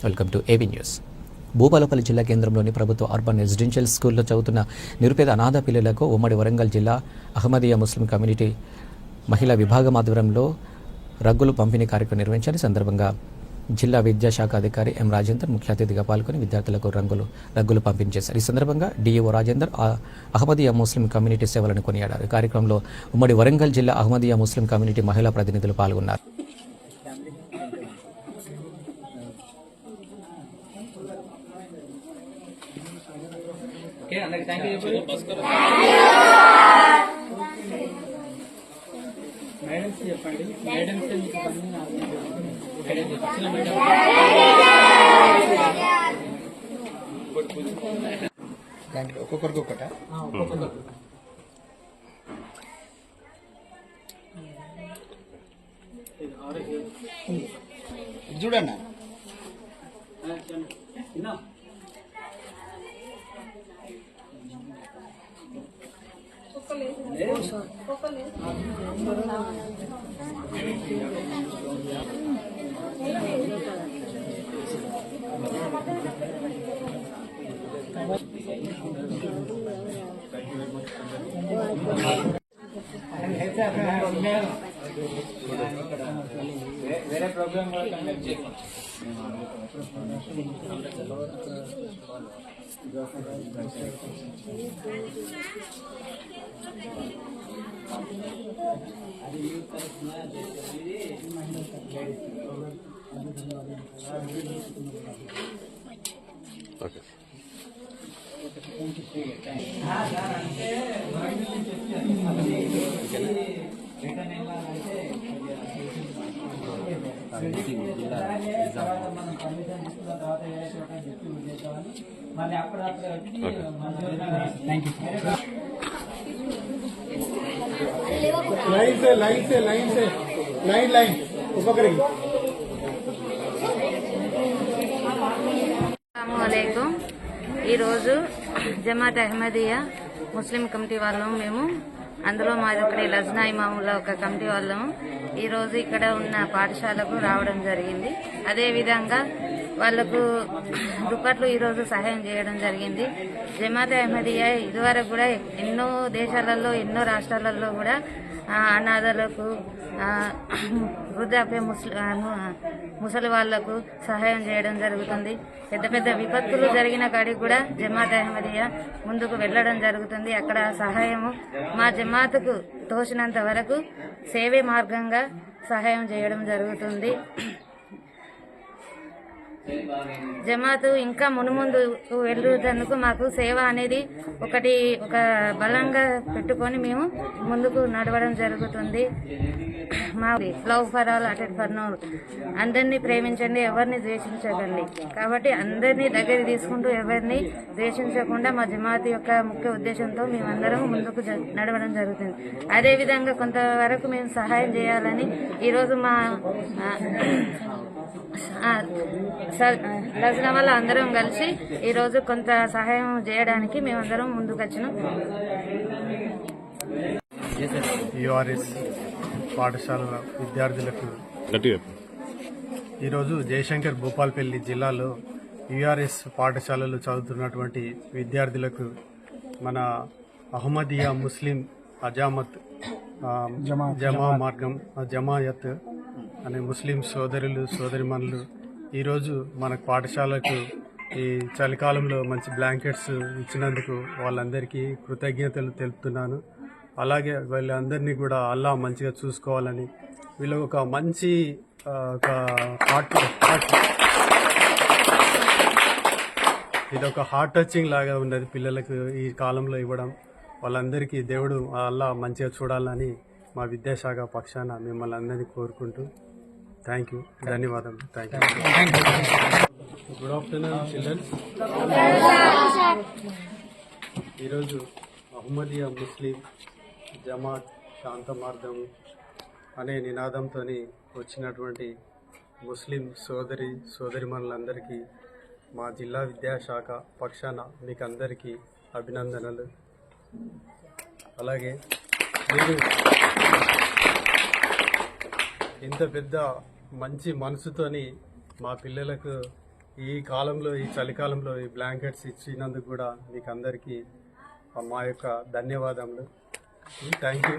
Welcome to AB news. Bhupalpally జిల్లా కేంద్రంలోని ప్రభుత్వ అర్బన్ రెసిడెన్షియల్ స్కూల్లో చదువుతున్న నిరుపేద అనాథ పిల్లలకు ఉమ్మడి వరంగల్ జిల్లా అహ్మదియా ముస్లిం కమ్యూనిటీ మహిళా విభాగం ఆధ్వర్యంలో రగ్గులు పంపిణీ కార్యక్రమం నిర్వహించారు. ఈ సందర్భంగా జిల్లా విద్యాశాఖ అధికారి ఎం రాజేందర్ ముఖ్య అతిథిగా పాల్గొని విద్యార్థులకు రగ్గులు పంపిణీ చేశారు. ఈ సందర్భంగా DEO Rajender Ahmadiya Muslim community సేవలను కొనియాడారు. ఈ కార్యక్రమంలో ఉమ్మడి వరంగల్ జిల్లా అహ్మదియా ముస్లిం కమ్యూనిటీ మహిళా ప్రతినిధులు పాల్గొన్నారు. ఒక్కొక్కరికి ఒకట చూడన్నా వేరే ప్రోగ్రామ్ लाइन ఈరోజు జమాత్ అహ్మదియా ముస్లిం కమిటీ వాళ్ళము మేము అందులో మాది ఒకటి లజ్నా ఇమాములో ఒక కమిటీ వాళ్ళము ఈరోజు ఇక్కడ ఉన్న పాఠశాలకు రావడం జరిగింది. అదేవిధంగా వాళ్లకు దుప్పట్లు ఈరోజు సహాయం చేయడం జరిగింది. జమాత్ అహ్మదియా ఇదివరకు కూడా ఎన్నో దేశాలలో ఎన్నో రాష్ట్రాలలో కూడా అనాథలకు వృద్ధాప్య ముసలి వాళ్లకు సహాయం చేయడం జరుగుతుంది. పెద్ద పెద్ద విపత్తులు జరిగిన కాడికి కూడా జమాత్ అహ్మదియా ముందుకు వెళ్లడం జరుగుతుంది. అక్కడ సహాయము మా జమాత్కు తోచినంత వరకు సేవే మార్గంగా సహాయం చేయడం జరుగుతుంది. జమాత్ ఇంకా మునుముందు వెళ్ళేందుకు మాకు సేవ అనేది ఒక బలంగా పెట్టుకొని మేము ముందుకు నడవడం జరుగుతుంది. మా లవ్ ఫర్ ఆల్ అటెడ్ ఫర్ నో, అందరినీ ప్రేమించండి, ఎవరిని ద్వేషించకండి. కాబట్టి అందరినీ దగ్గర తీసుకుంటూ ఎవరిని ద్వేషించకుండా మా జమాత్ యొక్క ముఖ్య ఉద్దేశంతో మేమందరం ముందుకు నడవడం జరుగుతుంది. అదేవిధంగా కొంతవరకు మేము సహాయం చేయాలని ఈరోజు మా లజ్నా వల్ల అందరం కలిసి ఈరోజు కొంత సహాయం చేయడానికి మేమందరం ముందుకు వచ్చినాం. యూఆర్ఎస్ పాఠశాల విద్యార్థులకు ఈరోజు జయశంకర్ భూపాలపల్లి జిల్లాలో యూఆర్ఎస్ పాఠశాలలు చదువుతున్నటువంటి విద్యార్థులకు మన అహ్మదియా ముస్లిం అజామత్ జమాయత్ అనే ముస్లిం సోదరులు సోదరిమణులు ఈరోజు మన పాఠశాలకు ఈ చలికాలంలో మంచి బ్లాంకెట్స్ ఇచ్చినందుకు వాళ్ళందరికీ కృతజ్ఞతలు తెలుపుతున్నాను. అలాగే వీళ్ళందరినీ కూడా అల్లా మంచిగా చూసుకోవాలని వీళ్ళు ఒక మంచి ఇదొక హార్ట్ టచింగ్ లాగా ఉన్నది పిల్లలకు ఈ కాలంలో ఇవ్వడం. వాళ్ళందరికీ దేవుడు అల్లా మంచిగా చూడాలని మా విద్యాశాఖ పక్షాన మిమ్మల్ని అందరినీ కోరుకుంటూ థ్యాంక్ యూ, ధన్యవాదాలు. Thank you. Good afternoon childrens. ఈరోజు అహ్మదియా ముస్లిం జమాత్ శాంత మార్గం అనే నినాదంతో వచ్చినటువంటి ముస్లిం సోదరిమణులందరికీ మా జిల్లా విద్యాశాఖ పక్షాన మీకు అందరికీ అభినందనలు. అలాగే మీరు ఇంత పెద్ద మంచి మనసుతోని మా పిల్లలకు ఈ కాలంలో ఈ చలికాలంలో ఈ బ్లాంకెట్స్ ఇచ్చినందుకు కూడా మీకు అందరికీ మా యొక్క ధన్యవాదములు. Thank you.